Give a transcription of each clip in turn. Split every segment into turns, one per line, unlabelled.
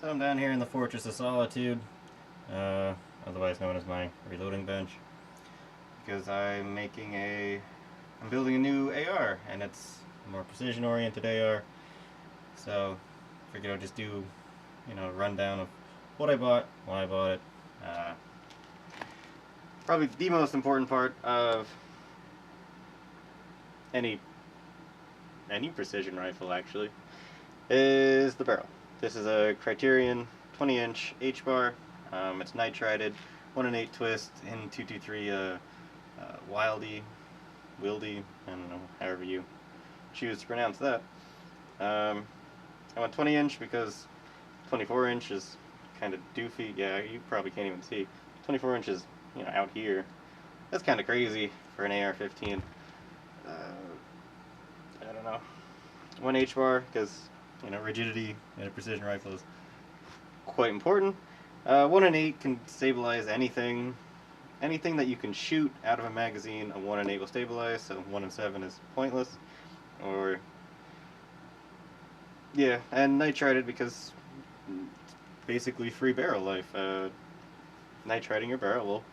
So I'm down here in the Fortress of Solitude, otherwise known as my reloading bench, because I'm building a new AR, and it's a more precision-oriented AR. So I figured I'd just do, a rundown of what I bought, why I bought it. Uh, Probably the most important part of any precision rifle, actually, is the barrel. This is a Criterion 20-inch H-bar. It's nitrided, 1 in 8 twist in 223 Wildy, I don't know, however you choose to pronounce that. I went 20-inch because 24-inch is kind of doofy. Yeah, you probably can't even see. 24 inches, out here. That's kind of crazy for an AR-15. I don't know. 1 H-bar because rigidity in a precision rifle is quite important. 1 in 8 can stabilize anything. Anything that you can shoot out of a magazine, a 1 in 8 will stabilize, so 1 in 7 is pointless. Or, yeah, and nitrided because basically free barrel life. Nitriding your barrel will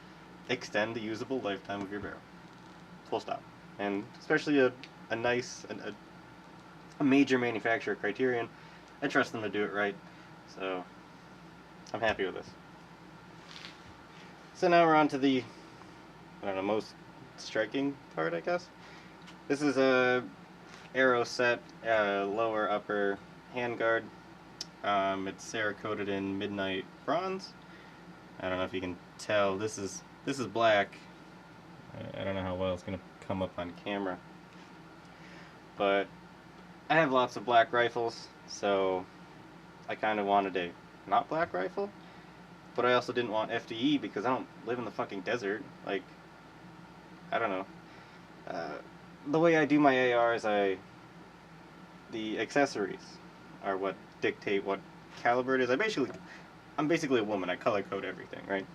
extend the usable lifetime of your barrel. Full stop. And especially a nice, a major manufacturer, Criterion, I trust them to do it right. So, I'm happy with this. So now we're on to the, most striking part, I guess. This is a arrow set, lower upper handguard. It's Cerakoted in midnight bronze. I don't know if you can tell. This is black. I don't know how well it's gonna come up on camera, but I have lots of black rifles, so I kind of wanted a not black rifle, but I also didn't want FDE because I don't live in the fucking desert. Like, I don't know. The way I do my AR is the accessories are what dictate what caliber it is. I'm basically a woman. I color code everything, right?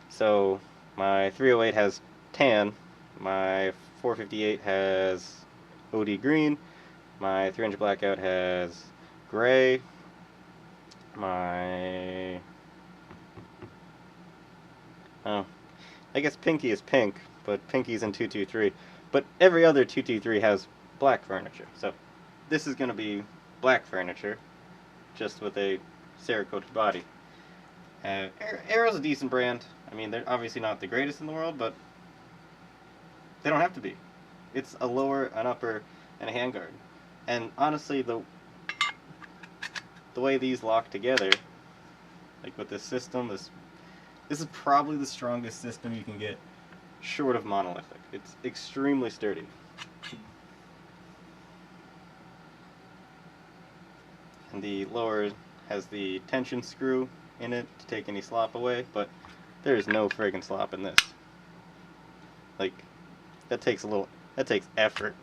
So my 308 has tan, my 458 has OD green, my 300 blackout has gray, my I guess pinky is pink, but pinky's in 223. But every other 223 has black furniture. So this is going to be black furniture, just with a Cerakoted body. Arrow's a decent brand. I mean, they're obviously not the greatest in the world, but they don't have to be. It's a lower, an upper, and a handguard. And honestly, the way these lock together, like with this system, this is probably the strongest system you can get, short of monolithic. It's extremely sturdy. And the lower has the tension screw in it to take any slop away, but there's no friggin' slop in this. Like, that takes effort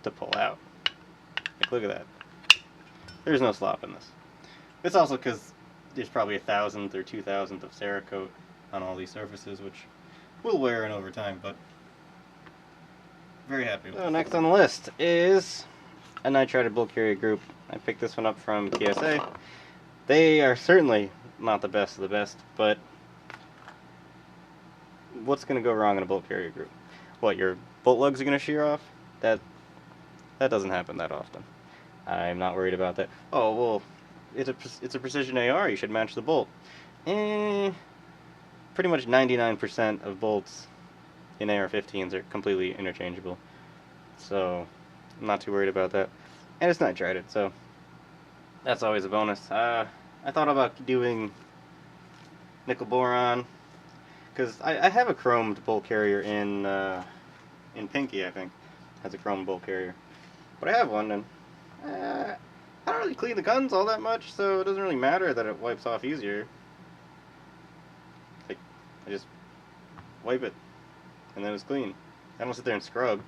to pull out. Like, look at that. There's no slop in this. It's also because there's probably 1,000th or 2,000th of Cerakote on all these surfaces, which will wear in over time, but very happy with it. So next on the list is a nitrided bull carrier group. I picked this one up from PSA. They are certainly not the best of the best, but what's going to go wrong in a bolt carrier group? What, your bolt lugs are going to shear off? That doesn't happen that often. I'm not worried about that. Oh, well, it's a precision AR, you should match the bolt. Pretty much 99% of bolts in AR-15s are completely interchangeable. So, I'm not too worried about that. And it's nitrided, so that's always a bonus. I thought about doing nickel boron, because I have a chromed bolt carrier in Pinky, I think, has a chrome bolt carrier. But I have one, and I don't really clean the guns all that much, so it doesn't really matter that it wipes off easier. Like, I just wipe it, and then it's clean. I don't sit there and scrub.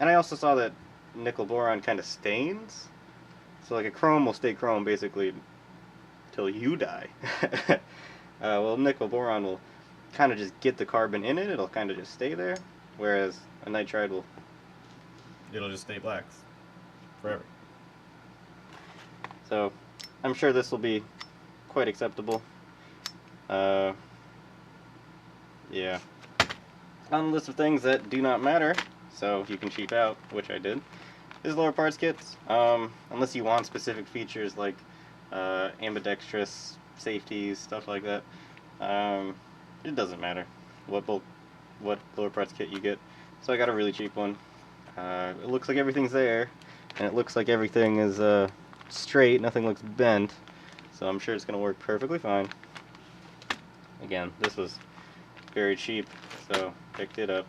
And I also saw that nickel boron kind of stains, so like a chrome will stay chrome basically till you die. Well, nickel boron will kind of just get the carbon in it, it'll kind of just stay there, whereas a nitride it'll just stay black forever. So I'm sure this will be quite acceptable. Yeah. On the list of things that do not matter, so you can cheap out, which I did, is lower parts kits. Unless you want specific features like ambidextrous safeties, stuff like that. It doesn't matter what lower parts kit you get. So I got a really cheap one. It looks like everything's there, and it looks like everything is straight, nothing looks bent, so I'm sure it's going to work perfectly fine. Again, this was very cheap, so picked it up.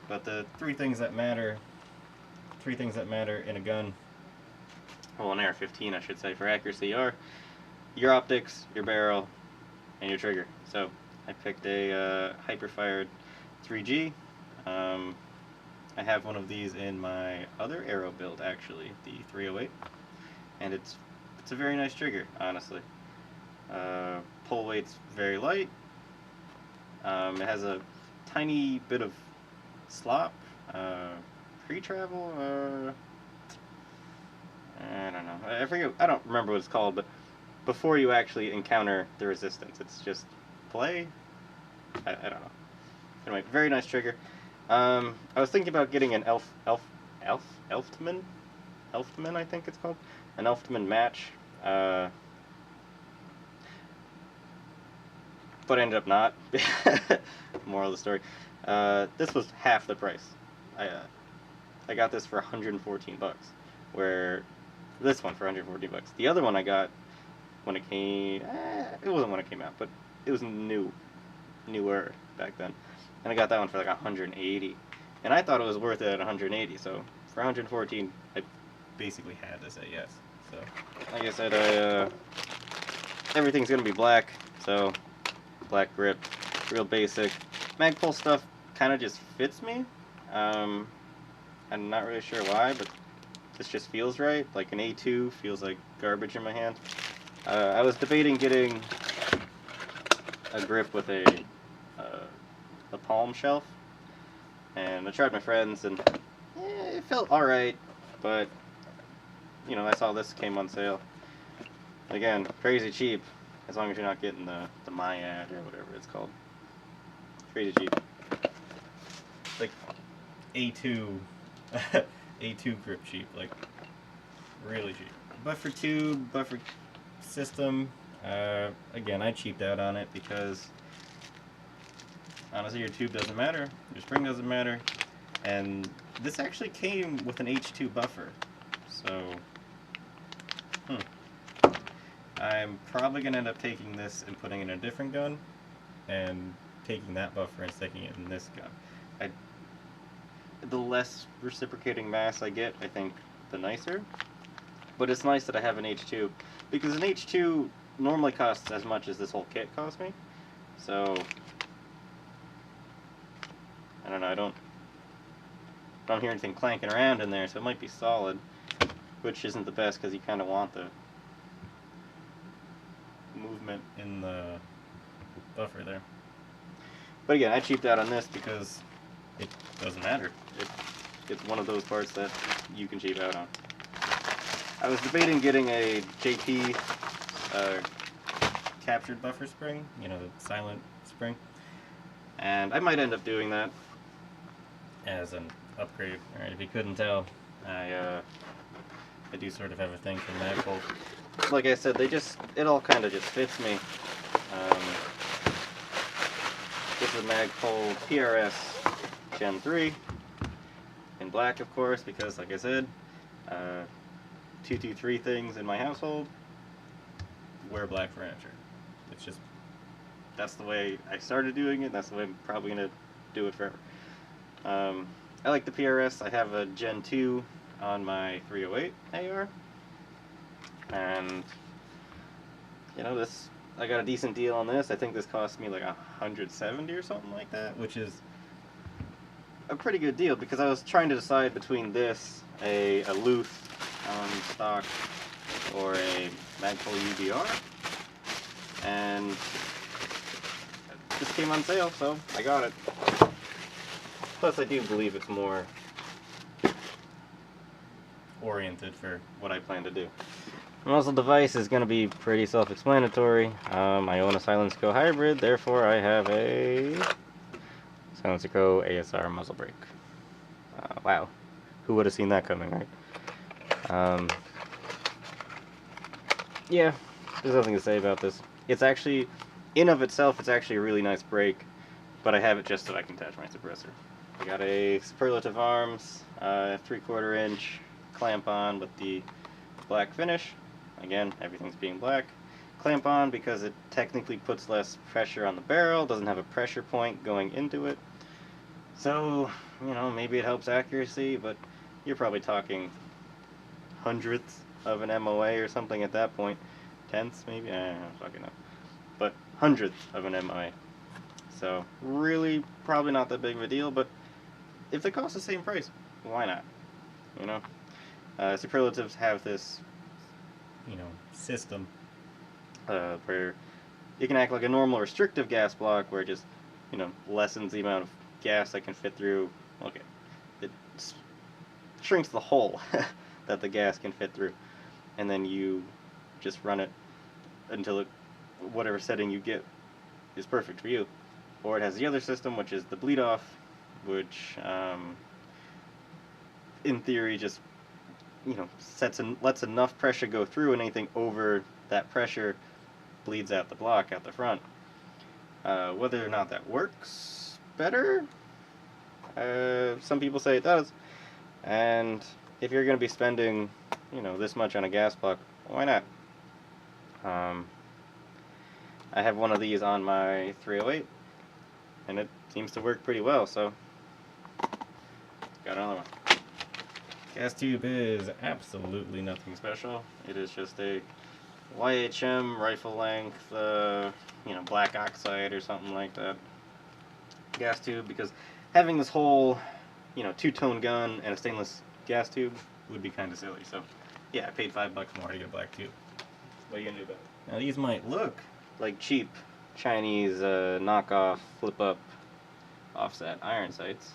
But the three things that matter in a gun, well, an AR-15 I should say for accuracy, are your optics, your barrel, and your trigger. So I picked a hyper-fired 3G. I have one of these in my other arrow build, actually, the 308, and it's a very nice trigger, honestly. Pull weight's very light. It has a tiny bit of slop. Pre-travel, I don't know. I forget. I don't remember what it's called, but before you actually encounter the resistance, it's just play. I don't know. Anyway, very nice trigger. I was thinking about getting an Elftman, I think it's called, an Elftman match, but I ended up not. Moral of the story. This was half the price. I got this for 114 bucks, where this one for 114 bucks. The other one I got when it came, it wasn't when it came out, but it was newer back then. And I got that one for like 180, and I thought it was worth it at 180. So for 114, I basically had to say yes. So like I said, everything's gonna be black. So black grip, real basic. Magpul stuff kind of just fits me. I'm not really sure why, but this just feels right. Like an A2 feels like garbage in my hand. I was debating getting a grip with a palm shelf, and I tried my friends, and it felt alright, but you know, I saw this came on sale. Again, crazy cheap, as long as you're not getting the Myad or whatever it's called. Crazy cheap. Like A2 A2 grip cheap, like really cheap. Buffer tube, buffer system, again, I cheaped out on it because honestly, your tube doesn't matter, your spring doesn't matter, and this actually came with an H2 buffer, so I'm probably going to end up taking this and putting it in a different gun, and taking that buffer and sticking it in this gun. The less reciprocating mass I get, I think, the nicer, but it's nice that I have an H2, because an H2 normally costs as much as this whole kit cost me, so I don't know, I don't hear anything clanking around in there, so it might be solid, which isn't the best because you kind of want the movement in the buffer there. But again, I cheaped out on this because it doesn't matter. It's one of those parts that you can cheap out on. I was debating getting a JP captured buffer spring, you know, the silent spring, and I might end up doing that as an upgrade. Alright, if you couldn't tell, I do sort of have a thing for Magpul. Like I said, it all kind of just fits me. This is Magpul PRS Gen 3, in black of course, because like I said, 223 things in my household wear black furniture. It's just, that's the way I started doing it, that's the way I'm probably going to do it forever. I like the PRS. I have a Gen 2 on my 308 AR, and you know, this, I got a decent deal on this. I think this cost me like 170 or something like that, which is a pretty good deal, because I was trying to decide between this, a Luth stock, or a Magpul UBR, and this came on sale, so I got it. Plus, I do believe it's more oriented for what I plan to do. The muzzle device is going to be pretty self-explanatory. I own a Silence Co hybrid, therefore I have a Silence Co ASR muzzle brake. Wow, who would have seen that coming, right? Yeah, there's nothing to say about this. It's actually, in of itself, it's actually a really nice brake, but I have it just so I can attach my suppressor. I got a Superlative Arms 3/4 inch clamp on with the black finish. Again, everything's being black. Clamp on because it technically puts less pressure on the barrel, doesn't have a pressure point going into it. So, you know, maybe it helps accuracy, but you're probably talking hundredths of an MOA or something at that point. Tenths, maybe? I don't fucking know. But hundredths of an MOA. So, really, probably not that big of a deal, but if they cost the same price, why not? You know? Superlatives have this, you know, system where it can act like a normal restrictive gas block where it just, you know, lessens the amount of gas that can fit through. Okay, it shrinks the hole that the gas can fit through, and then you just run it until it, whatever setting you get is perfect for you. Or it has the other system, which is the bleed off, which in theory just, you know, lets enough pressure go through, and anything over that pressure bleeds out the block out the front. Whether or not that works better, some people say it does. And if you're going to be spending, you know, this much on a gas block, why not? I have one of these on my 308, and it seems to work pretty well, so got another one. Gas tube is absolutely nothing special. It is just a YHM rifle length, you know, black oxide or something like that gas tube, because having this whole, you know, two-tone gun and a stainless gas tube would be kind of silly. So yeah, I paid $5 more to get a black tube. What are you gonna do about it? Now these might look like cheap Chinese knockoff flip-up offset iron sights,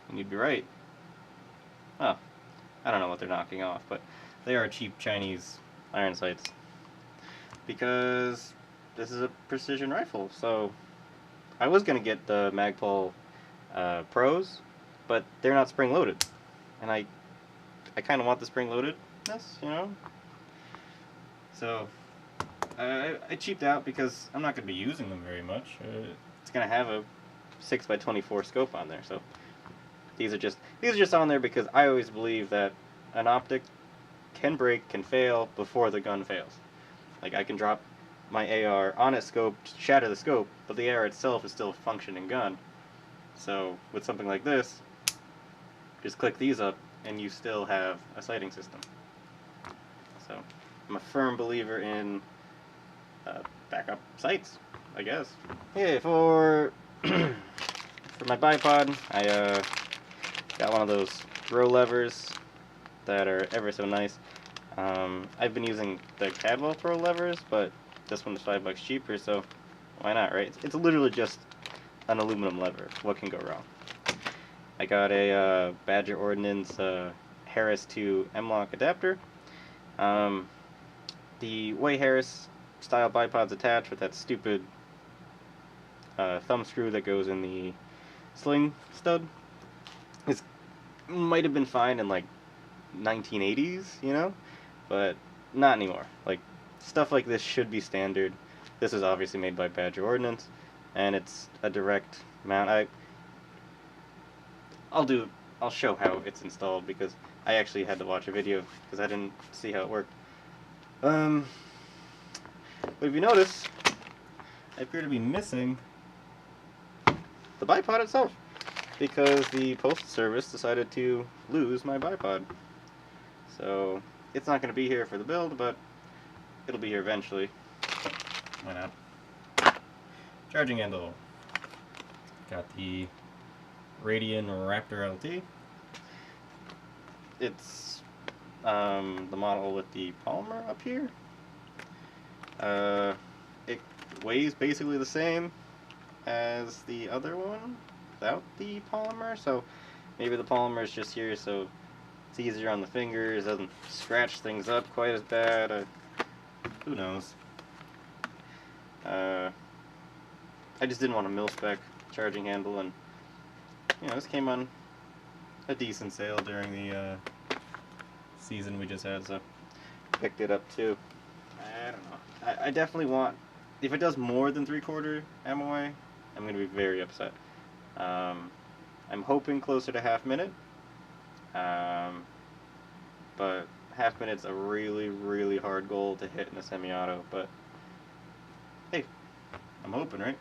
and you'd be right. Well, I don't know what they're knocking off, but they are cheap Chinese iron sights because this is a precision rifle. So I was gonna get the Magpul Pros, but they're not spring loaded, and I kind of want the spring loadedness, you know. So I cheaped out because I'm not gonna be using them very much. It's gonna have a 6x24 scope on there, so these are just on there because I always believe that an optic can break, can fail before the gun fails. Like, I can drop my AR on its scope, shatter the scope, but the AR itself is still a functioning gun. So with something like this, just click these up and you still have a sighting system. So I'm a firm believer in backup sights, I guess. Yeah, for my bipod, I got one of those throw levers that are ever so nice. I've been using the Cadwell throw levers, but this one is $5 cheaper, so why not, right? It's literally just an aluminum lever. What can go wrong? I got a Badger Ordnance Harris to M-Lock adapter. The way Harris style bipod's attached with that stupid thumb screw that goes in the sling stud might have been fine in like 1980s, you know, but not anymore. Like, stuff like this should be standard. This is obviously made by Badger Ordnance, and it's a direct mount. I'll show how it's installed because I actually had to watch a video because I didn't see how it worked. But if you notice, I appear to be missing the bipod itself because the Postal Service decided to lose my bipod. So it's not going to be here for the build, but it'll be here eventually. Why not? Charging handle. Got the Radian Raptor LT. It's the model with the polymer up here. It weighs basically the same as the other one without the polymer, so maybe the polymer is just here so It's easier on the fingers, doesn't scratch things up quite as bad. Who knows? I just didn't want a mil-spec charging handle, and this came on a decent sale during the season we just had, so picked it up too. I don't know. I definitely want, if it does more than 3/4 MOA, I'm going to be very upset. I'm hoping closer to half minute, but half minute's a really, really hard goal to hit in a semi-auto, but hey, I'm hoping, right?